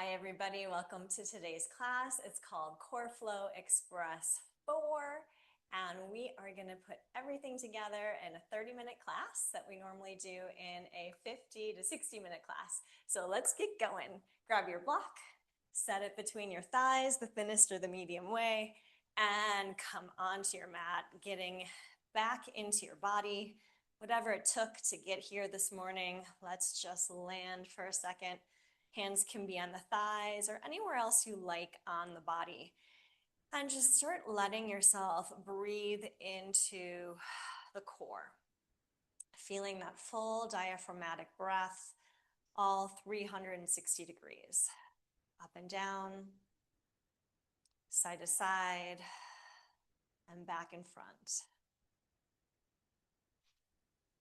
Hi everybody, welcome to today's class. It's called Core Flow Express 4, and we are going to put everything together in a 30-minute class that we normally do in a 50 to 60-minute class. So let's get going. Grab your block, set it between your thighs, the thinnest or the medium way, and come onto your mat, getting back into your body. Whatever it took to get here this morning, let's just land for a second. Hands can be on the thighs or anywhere else you like on the body. And just start letting yourself breathe into the core. Feeling that full diaphragmatic breath, all 360 degrees. Up and down, side to side, and back in front.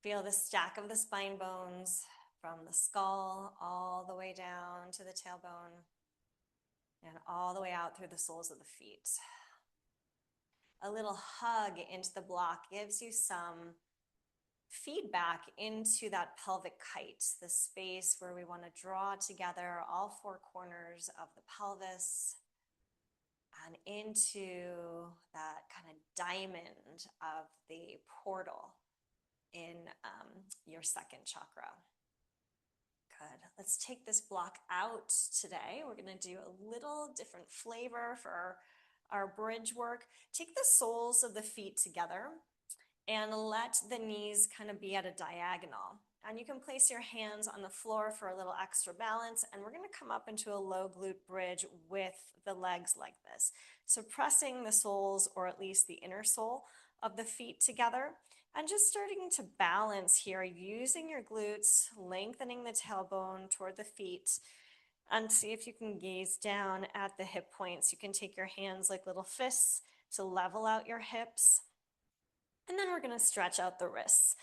Feel the stack of the spine bones from the skull all the way down to the tailbone and all the way out through the soles of the feet. A little hug into the block gives you some feedback into that pelvic kite, the space where we want to draw together all four corners of the pelvis and into that kind of diamond of the portal in your second chakra. Good. Let's take this block out today. We're going to do a little different flavor for our bridge work. Take the soles of the feet together and let the knees kind of be at a diagonal. And you can place your hands on the floor for a little extra balance. And we're going to come up into a low glute bridge with the legs like this. So pressing the soles, or at least the inner sole of the feet together. And just starting to balance here, using your glutes, lengthening the tailbone toward the feet, and see if you can gaze down at the hip points. You can take your hands like little fists to level out your hips. And then we're going to stretch out the wrists,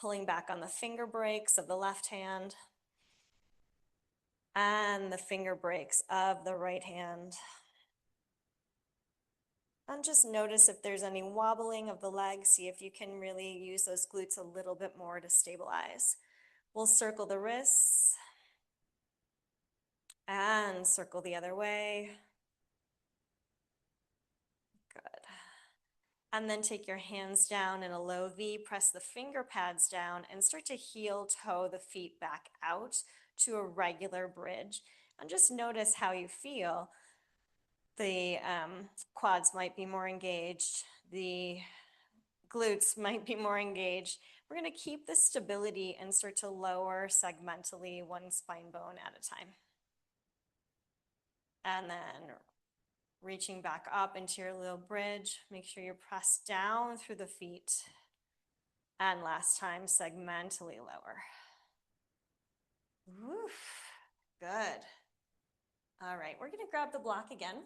pulling back on the finger breaks of the left hand and the finger breaks of the right hand. And just notice if there's any wobbling of the legs. See if you can really use those glutes a little bit more to stabilize. We'll circle the wrists and circle the other way. Good. And then take your hands down in a low V, press the finger pads down and start to heel toe the feet back out to a regular bridge. And just notice how you feel. The quads might be more engaged. The glutes might be more engaged. We're going to keep the stability and start to lower segmentally one spine bone at a time. And then reaching back up into your little bridge. Make sure you're pressed down through the feet. And last time, segmentally lower. Woof. Good. All right, we're going to grab the block again.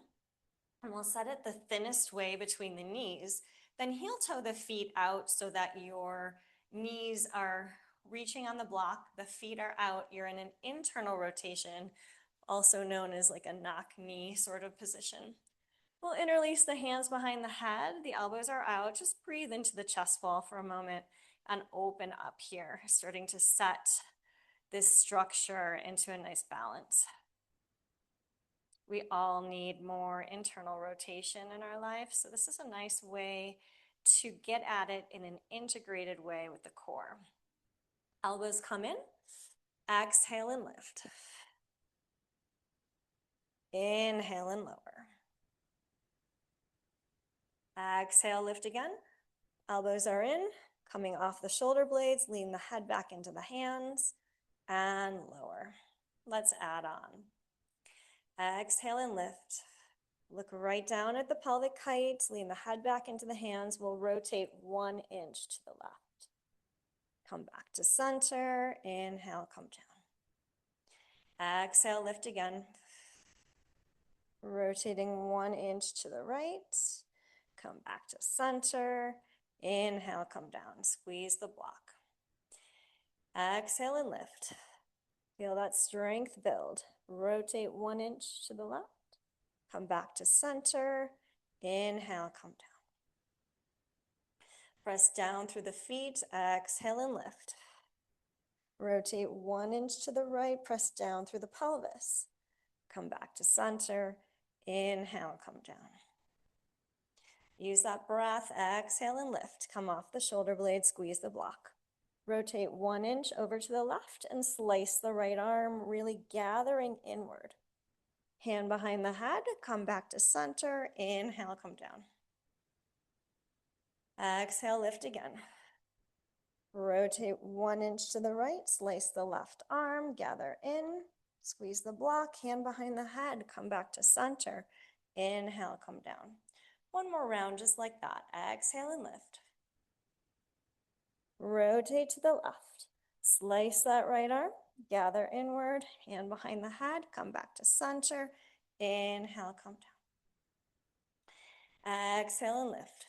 And we'll set it the thinnest way between the knees. Then heel toe the feet out so that your knees are reaching on the block. The feet are out. You're in an internal rotation, also known as like a knock knee sort of position. We'll interlace the hands behind the head. The elbows are out. Just breathe into the chest wall for a moment and open up here, starting to set this structure into a nice balance. We all need more internal rotation in our life, so this is a nice way to get at it in an integrated way with the core. Elbows come in, exhale and lift. Inhale and lower. Exhale, lift again. Elbows are in, coming off the shoulder blades, lean the head back into the hands, and lower. Let's add on. Exhale and lift. Look right down at the pelvic kite, lean the head back into the hands. We'll rotate 1 inch to the left. Come back to center, inhale, come down. Exhale, lift again. Rotating 1 inch to the right. Come back to center, inhale, come down. Squeeze the block. Exhale and lift. Feel that strength build. Rotate 1 inch to the left. Come back to center. Inhale, come down. Press down through the feet. Exhale and lift. Rotate 1 inch to the right. Press down through the pelvis. come back to center. Inhale, come down. Use that breath, exhale and lift. Come off the shoulder blade, squeeze the block. Rotate 1 inch over to the left and slice the right arm, really gathering inward. Hand behind the head, come back to center. Inhale, come down. Exhale, lift again. Rotate 1 inch to the right, slice the left arm, gather in, squeeze the block, hand behind the head, come back to center. Inhale, come down. One more round just like that. Exhale and lift. Rotate to the left. Slice that right arm, gather inward, hand behind the head, come back to center. Inhale, come down. Exhale and lift.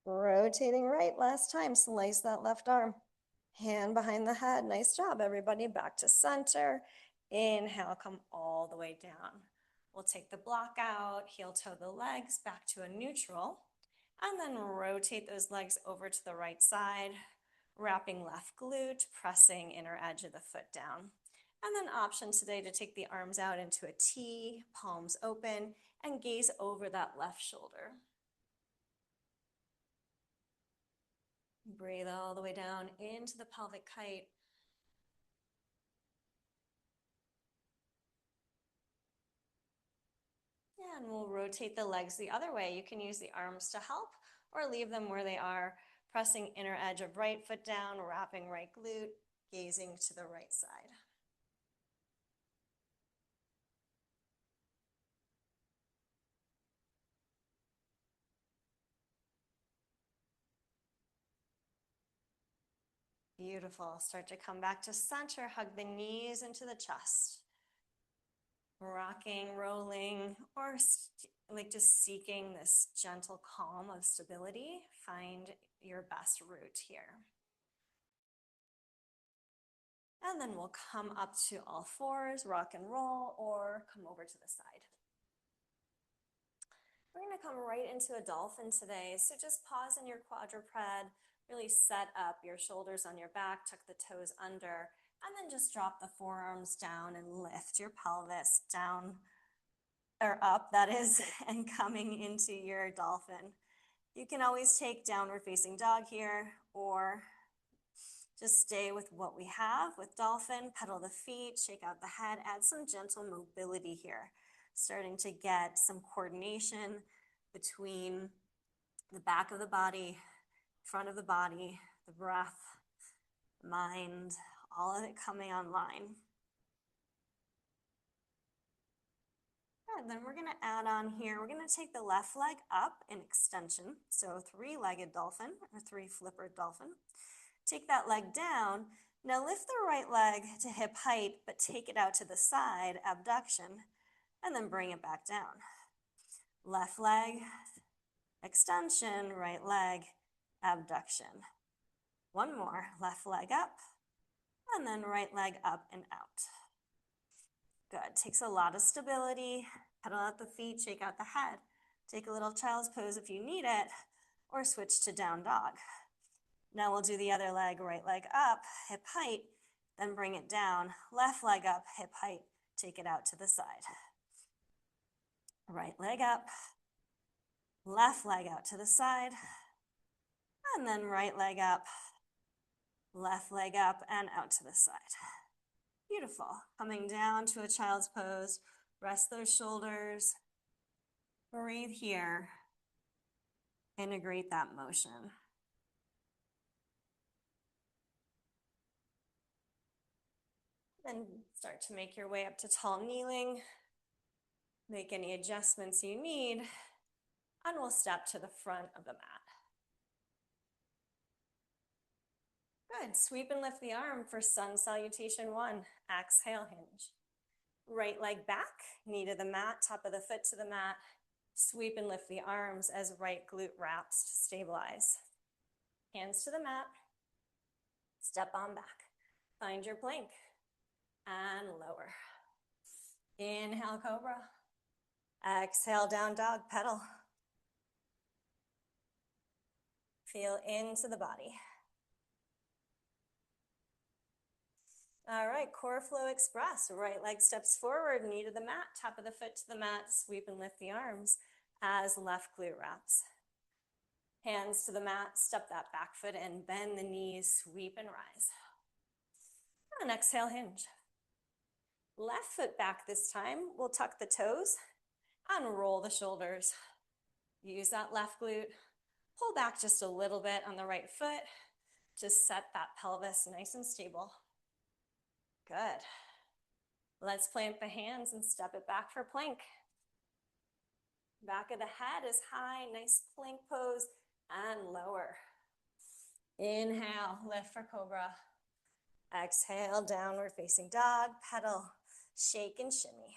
Rotating right, last time, slice that left arm. Hand behind the head, nice job everybody, back to center. Inhale, come all the way down. We'll take the block out, heel toe the legs back to a neutral, and then rotate those legs over to the right side, wrapping left glute, pressing inner edge of the foot down. And then option today to take the arms out into a T, palms open, and gaze over that left shoulder. Breathe all the way down into the pelvic kite. And we'll rotate the legs the other way. You can use the arms to help or leave them where they are, pressing inner edge of right foot down, wrapping right glute, gazing to the right side. Beautiful. Start to come back to center. Hug the knees into the chest. Rocking, rolling, or like just seeking this gentle calm of stability. Find your best route here. And then we'll come up to all fours, rock and roll, or come over to the side. We're going to come right into a dolphin today. So just pause in your quadruped, really set up your shoulders on your back, tuck the toes under, and then just drop the forearms down and lift your pelvis down, or up, that is, and coming into your dolphin. You can always take downward facing dog here, or just stay with what we have with dolphin. Pedal the feet, shake out the head, add some gentle mobility here. Starting to get some coordination between the back of the body, front of the body, the breath, mind, all of it coming online. Good, then we're gonna add on here, we're gonna take the left leg up in extension, so three-legged dolphin or three-flippered dolphin. Take that leg down. Now lift the right leg to hip height, but take it out to the side, abduction, and then bring it back down. Left leg, extension, right leg, abduction. One more, left leg up, and then right leg up and out. Good, takes a lot of stability. Pedal out the feet, shake out the head. Take a little child's pose if you need it, or switch to down dog. Now we'll do the other leg, right leg up, hip height, then bring it down. Left leg up, hip height, take it out to the side. Right leg up, left leg out to the side, and then right leg up, left leg up and out to the side. Beautiful. Coming down to a child's pose, rest those shoulders, breathe here, integrate that motion. Then start to make your way up to tall kneeling. Make any adjustments you need, and we'll step to the front of the mat. Good, sweep and lift the arm for sun salutation 1. Exhale, hinge. Right leg back, knee to the mat, top of the foot to the mat. Sweep and lift the arms as right glute wraps to stabilize. Hands to the mat, step on back. Find your plank, and lower. Inhale, cobra. Exhale, down dog, pedal. Feel into the body. All right, core flow express. Right leg steps forward, knee to the mat, top of the foot to the mat, sweep and lift the arms as left glute wraps. Hands to the mat, step that back foot in, bend the knees, sweep and rise. And exhale, hinge. Left foot back this time. We'll tuck the toes and roll the shoulders. Use that left glute. Pull back just a little bit on the right foot. Just set that pelvis nice and stable. Good. Let's plant the hands and step it back for plank. Back of the head is high, nice plank pose, and lower. Inhale, lift for cobra. Exhale, downward facing dog, pedal, shake and shimmy.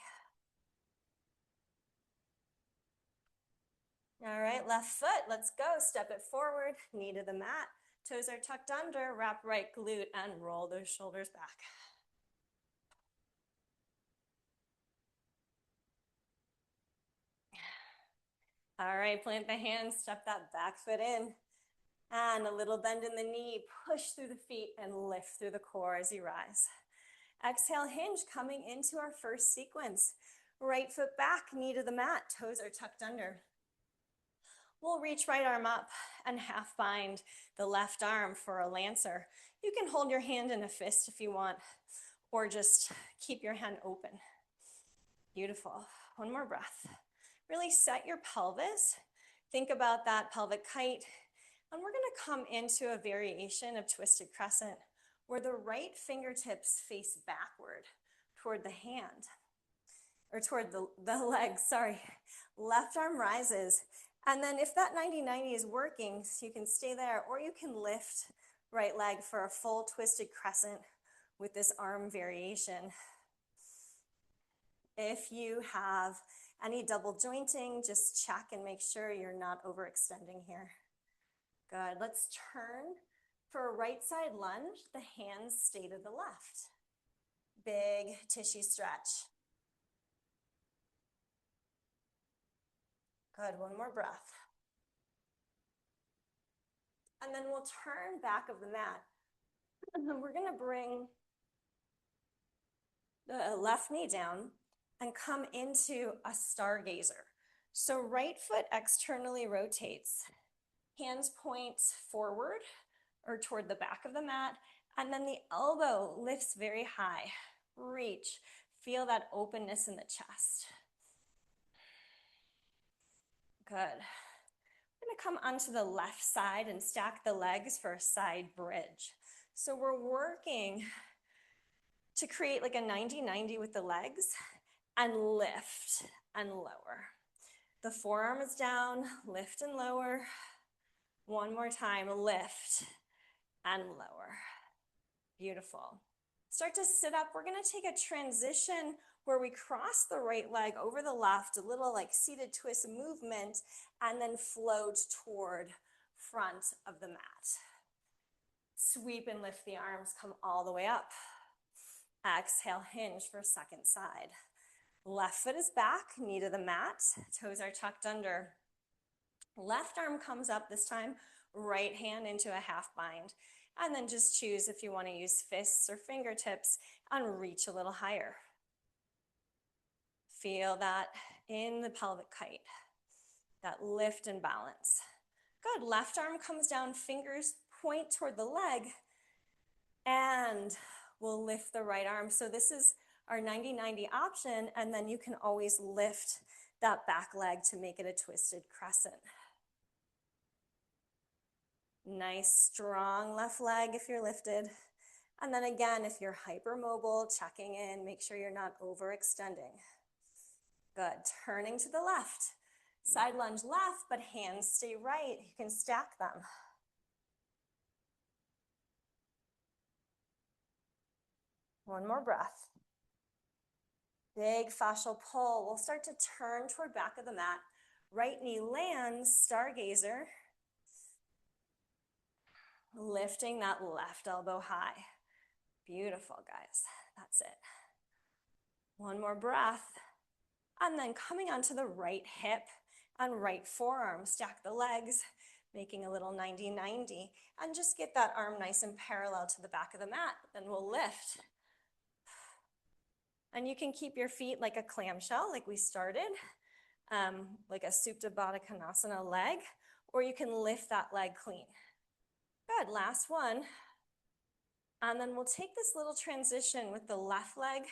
All right, left foot, let's go. Step it forward, knee to the mat. Toes are tucked under, wrap right glute and roll those shoulders back. All right, plant the hands, step that back foot in. And a little bend in the knee, push through the feet and lift through the core as you rise. Exhale, hinge, coming into our first sequence. Right foot back, knee to the mat, toes are tucked under. We'll reach right arm up and half bind the left arm for a lancer. You can hold your hand in a fist if you want, or just keep your hand open. Beautiful. One more breath. Really set your pelvis. Think about that pelvic kite. And we're gonna come into a variation of twisted crescent where the right fingertips face backward toward the hand, or toward the leg, sorry. Left arm rises. And then if that 90-90 is working, so you can stay there, or you can lift right leg for a full twisted crescent with this arm variation. If you have any double jointing, just check and make sure you're not overextending here. Good, let's turn for a right side lunge. The hands stay to the left. Big tissue stretch. Good, one more breath. And then we'll turn back of the mat. And then we're gonna bring the left knee down and come into a stargazer. So right foot externally rotates. Hands point forward or toward the back of the mat, and then the elbow lifts very high. Reach, feel that openness in the chest. Good. We're gonna come onto the left side and stack the legs for a side bridge. So we're working to create like a 90-90 with the legs and lift and lower. The forearm is down, lift and lower. One more time, lift and lower. Beautiful. Start to sit up. We're gonna take a transition where we cross the right leg over the left, a little like seated twist movement, and then float toward front of the mat. Sweep and lift the arms, come all the way up. Exhale, hinge for second side. Left foot is back, knee to the mat, toes are tucked under. Left arm comes up this time, right hand into a half bind. And then just choose if you want to use fists or fingertips and reach a little higher. Feel that in the pelvic kite, that lift and balance. Good, left arm comes down, fingers point toward the leg, and we'll lift the right arm. So this is our 90-90 option, and then you can always lift that back leg to make it a twisted crescent. Nice, strong left leg if you're lifted. And then again, if you're hypermobile, checking in, make sure you're not overextending. Good, turning to the left. Side lunge left, but hands stay right. You can stack them. One more breath. Big fascial pull. We'll start to turn toward back of the mat. Right knee lands, stargazer. Lifting that left elbow high. Beautiful, guys. That's it. One more breath. And then coming onto the right hip and right forearm. Stack the legs, making a little 90-90. And just get that arm nice and parallel to the back of the mat. Then we'll lift And you can keep your feet like a clamshell, like we started, like a Supta Baddha Konasana leg, or you can lift that leg clean. Good, last one. And then we'll take this little transition with the left leg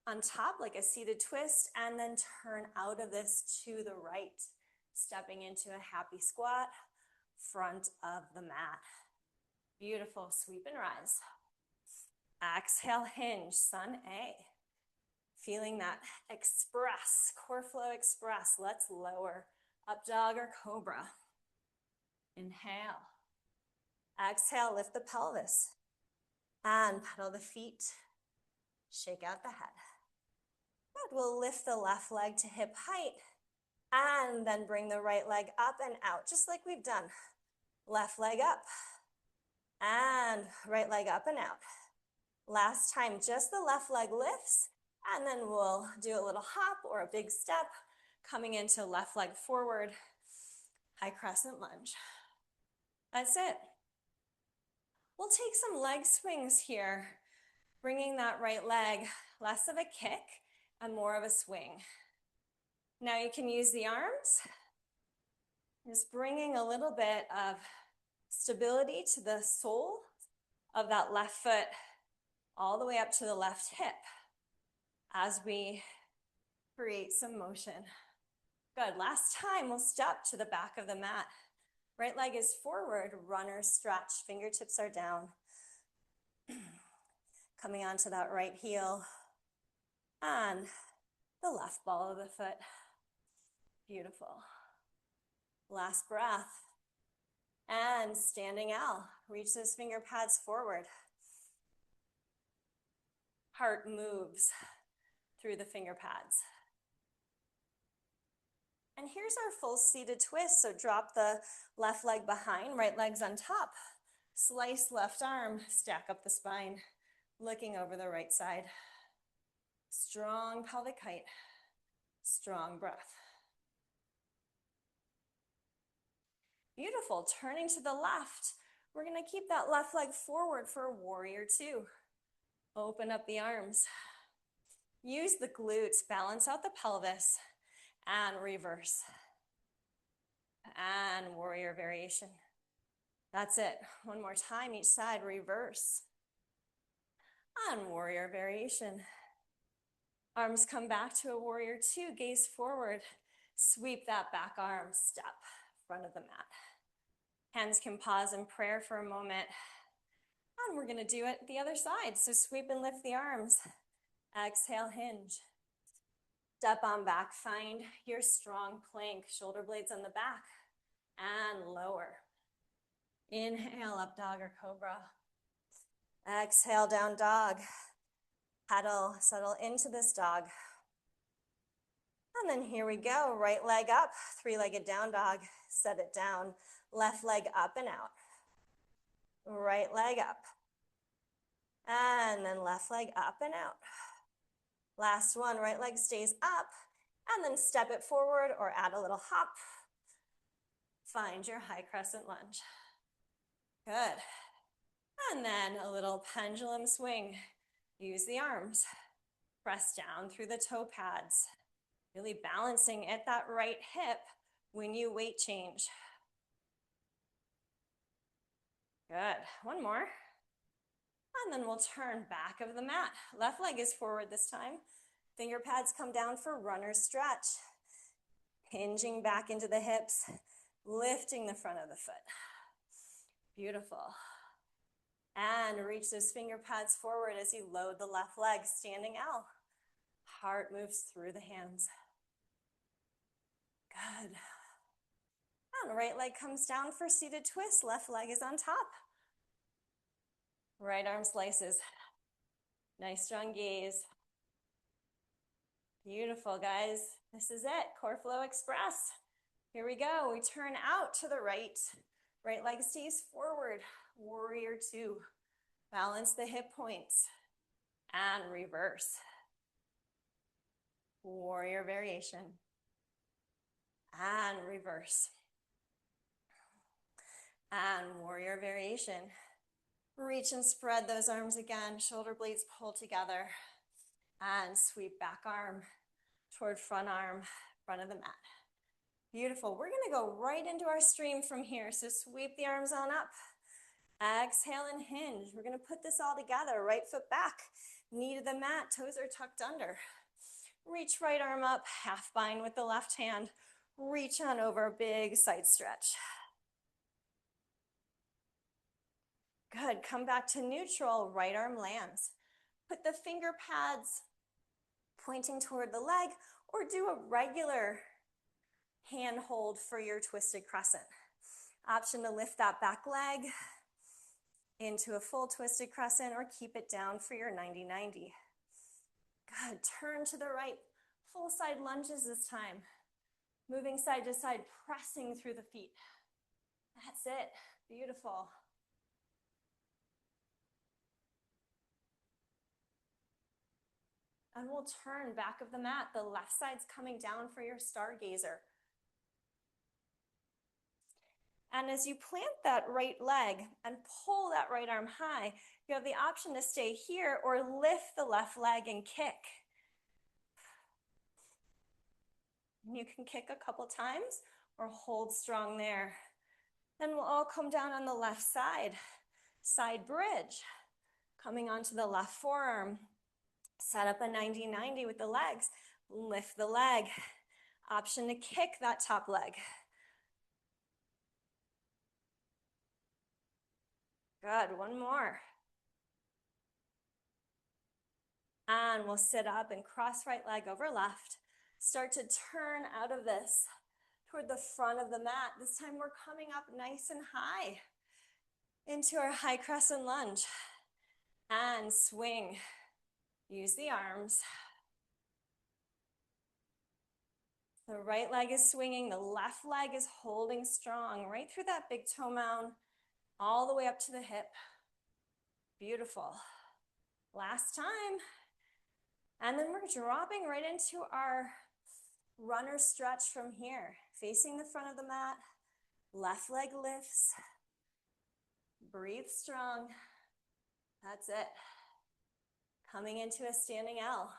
on top, like a seated twist, and then turn out of this to the right, stepping into a happy squat, front of the mat. Beautiful, sweep and rise. Exhale, hinge, sun A. Feeling that express, core flow express. Let's lower, up dog or cobra. Inhale. Exhale, lift the pelvis. And pedal the feet. Shake out the head. Good, we'll lift the left leg to hip height. And then bring the right leg up and out, just like we've done. Left leg up. And right leg up and out. Last time, just the left leg lifts, and then we'll do a little hop or a big step, coming into left leg forward, high crescent lunge. That's it. We'll take some leg swings here, bringing that right leg, less of a kick and more of a swing. Now you can use the arms, just bringing a little bit of stability to the sole of that left foot, all the way up to the left hip as we create some motion. Good, last time we'll step to the back of the mat. Right leg is forward, runner stretch, fingertips are down. Coming onto that right heel and the left ball of the foot. Beautiful. Last breath. And standing L, reach those finger pads forward. Heart moves through the finger pads. And here's our full seated twist. So drop the left leg behind, right leg's on top. Slice left arm, stack up the spine, looking over the right side. Strong pelvic height, strong breath. Beautiful, turning to the left. We're gonna keep that left leg forward for warrior two. Open up the arms. Use the glutes, balance out the pelvis, and reverse. And warrior variation. That's it. One more time, each side, reverse. And warrior variation. Arms come back to a warrior two, gaze forward. Sweep that back arm, step, front of the mat. Hands can pause in prayer for a moment. And we're gonna do it the other side. So sweep and lift the arms. Exhale, hinge. Step on back, find your strong plank, shoulder blades on the back, and lower. Inhale, up dog or cobra. Exhale, down dog. Pedal, settle into this dog. And then here we go, right leg up, three-legged down dog, set it down. Left leg up and out. Right leg up. And then left leg up and out. Last one, right leg stays up, and then step it forward or add a little hop. Find your high crescent lunge. Good. And then a little pendulum swing. Use the arms. Press down through the toe pads. Really balancing at that right hip when you weight change. Good. One more. And then we'll turn back of the mat. Left leg is forward this time. Finger pads come down for runner stretch. Hinging back into the hips, lifting the front of the foot. Beautiful. And reach those finger pads forward as you load the left leg, standing L. Heart moves through the hands. Good. And right leg comes down for seated twist. Left leg is on top. Right arm slices. Nice strong gaze. Beautiful, guys. This is it. Core Flow Express. Here we go. We turn out to the right. Right leg stays forward. Warrior two. Balance the hip points. And reverse. Warrior variation. And reverse. And warrior variation. Reach and spread those arms again. Shoulder blades pull together. And sweep back arm toward front arm, front of the mat. Beautiful. We're going to go right into our stream from here. So sweep the arms on up. Exhale and hinge. We're going to put this all together. Right foot back, knee to the mat, toes are tucked under. Reach right arm up, half bind with the left hand. Reach on over, big side stretch. Good. Come back to neutral. Right arm lands. Put the finger pads pointing toward the leg, or do a regular hand hold for your twisted crescent. Option to lift that back leg into a full twisted crescent, or keep it down for your 90-90. Good. Turn to the right. Full side lunges this time. Moving side to side, pressing through the feet. That's it. Beautiful. And we'll turn back of the mat. The left side's coming down for your stargazer. And as you plant that right leg and pull that right arm high, you have the option to stay here or lift the left leg and kick. You can kick a couple times or hold strong there. Then we'll all come down on the left side. Side bridge. Coming onto the left forearm. Set up a 90-90 with the legs. Lift the leg. Option to kick that top leg. Good, one more. And we'll sit up and cross right leg over left. Start to turn out of this toward the front of the mat. This time we're coming up nice and high into our high crescent lunge. And swing. Use the arms. The right leg is swinging, the left leg is holding strong right through that big toe mound, all the way up to the hip. Beautiful. Last time. And then we're dropping right into our runner stretch from here. Facing the front of the mat, left leg lifts. Breathe strong. That's it. Coming into a standing L.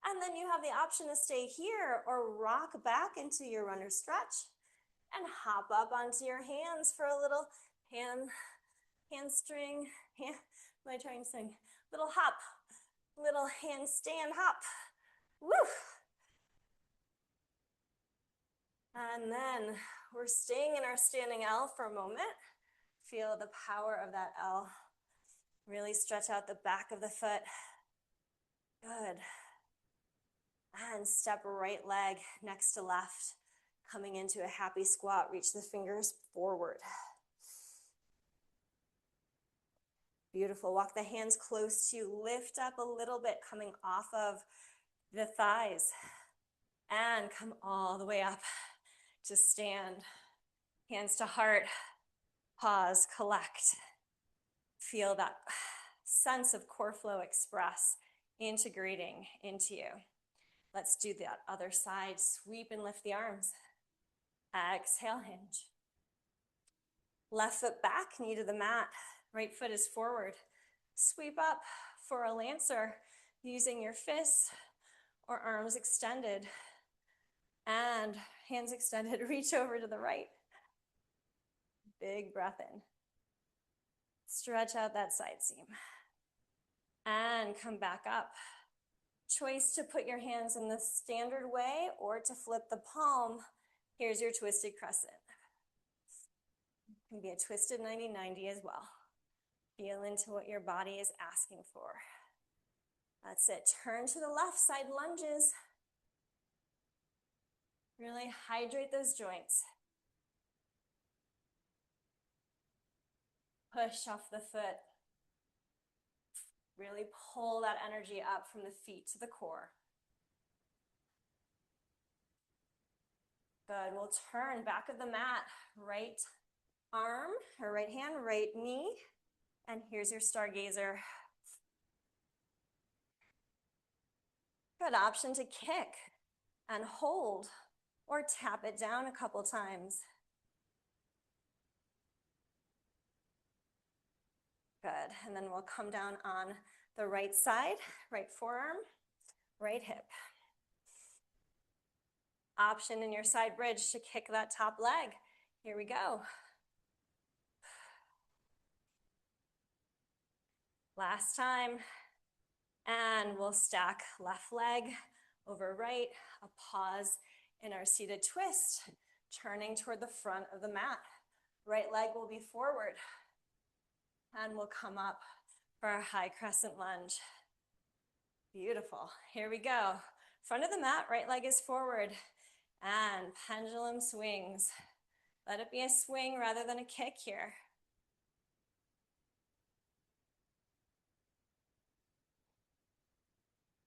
And then you have the option to stay here or rock back into your runner stretch and hop up onto your hands for a little hamstring, what am I trying to sing? Little hop, little handstand hop. Woo! And then we're staying in our standing L for a moment. Feel the power of that L. Really stretch out the back of the foot. Good. And step right leg next to left. Coming into a happy squat, reach the fingers forward. Beautiful. Walk the hands close to you. Lift up a little bit, coming off of the thighs. And come all the way up to stand. Hands to heart. Pause, collect. Feel that sense of core flow express, integrating into you. Let's do that other side. Sweep and lift the arms. Exhale, hinge. Left foot back, knee to the mat. Right foot is forward. Sweep up for a lancer using your fists or arms extended. And hands extended, reach over to the right. Big breath in. Stretch out that side seam. And come back up. Choice to put your hands in the standard way or to flip the palm. Here's your twisted crescent. It can be a twisted 90-90 as well. Feel into what your body is asking for. That's it. Turn to the left, side lunges. Really hydrate those joints. Push off the foot. Really pull that energy up from the feet to the core. Good. We'll turn back of the mat. Right arm, or right hand, right knee. And here's your stargazer. Good. Option to kick and hold or tap it down a couple times. Good. And then we'll come down on the right side, right forearm, right hip. Option in your side bridge to kick that top leg. Here we go. Last time. And we'll stack left leg over right, a pause in our seated twist, turning toward the front of the mat. Right leg will be forward. And we'll come up for our high crescent lunge. Beautiful. Here we go. Front of the mat, right leg is forward. And pendulum swings. Let it be a swing rather than a kick here.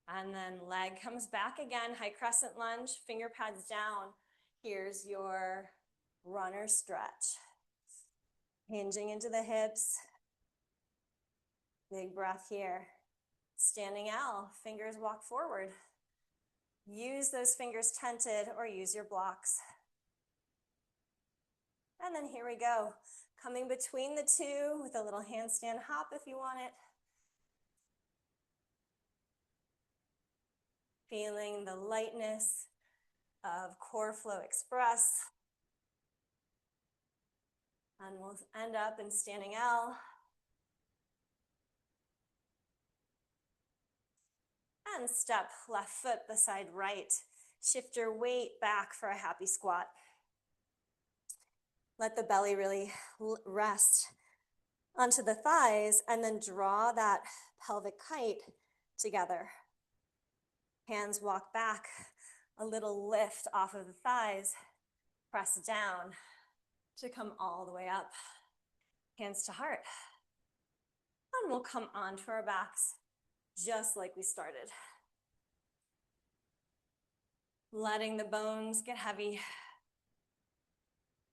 And then leg comes back again, high crescent lunge, finger pads down. Here's your runner stretch. Hinging into the hips. Big breath here. Standing L, fingers walk forward. Use those fingers tented or use your blocks. And then here we go. Coming between the two with a little handstand hop if you want it. Feeling the lightness of Core Flow Express. And we'll end up in standing L. And step left foot beside right. Shift your weight back for a happy squat. Let the belly really rest onto the thighs and then draw that pelvic kite together. Hands walk back, a little lift off of the thighs, press down to come all the way up. Hands to heart. And we'll come onto our backs just like we started. Letting the bones get heavy.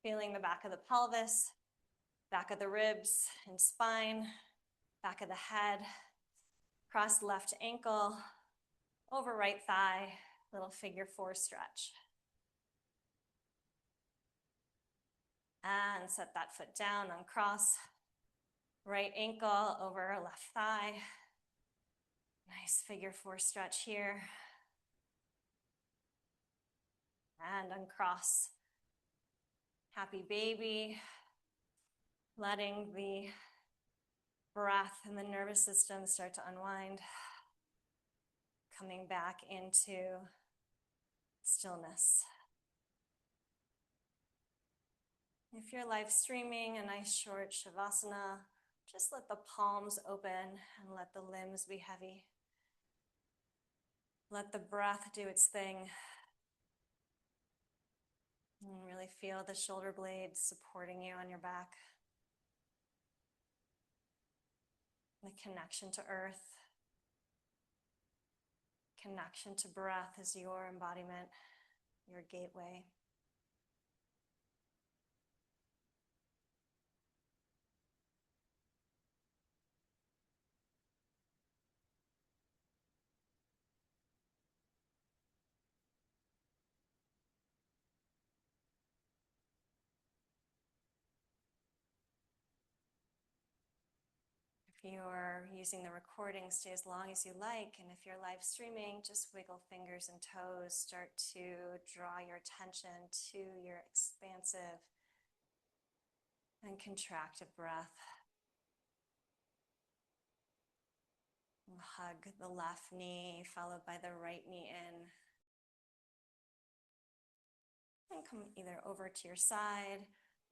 Feeling the back of the pelvis, back of the ribs and spine, back of the head. Cross left ankle, over right thigh, little figure four stretch. And set that foot down, uncross. Right ankle over left thigh. Nice figure four stretch here. And uncross. Happy baby. Letting the breath and the nervous system start to unwind. Coming back into stillness. If you're live streaming a nice short Shavasana, just let the palms open and let the limbs be heavy. Let the breath do its thing. And really feel the shoulder blades supporting you on your back. The connection to earth. Connection to breath is your embodiment, your gateway. If you're using the recording, stay as long as you like. And if you're live streaming, just wiggle fingers and toes. Start to draw your attention to your expansive and contracted breath. And hug the left knee, followed by the right knee in. And come either over to your side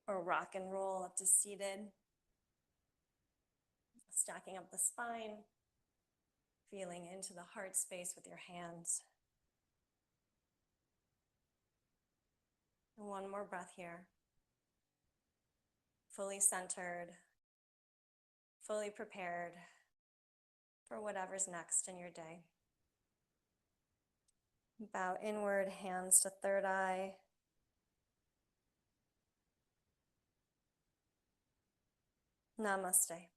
or rock and roll up to seated. Stacking up the spine, feeling into the heart space with your hands. And one more breath here. Fully centered, fully prepared for whatever's next in your day. Bow inward, hands to third eye. Namaste.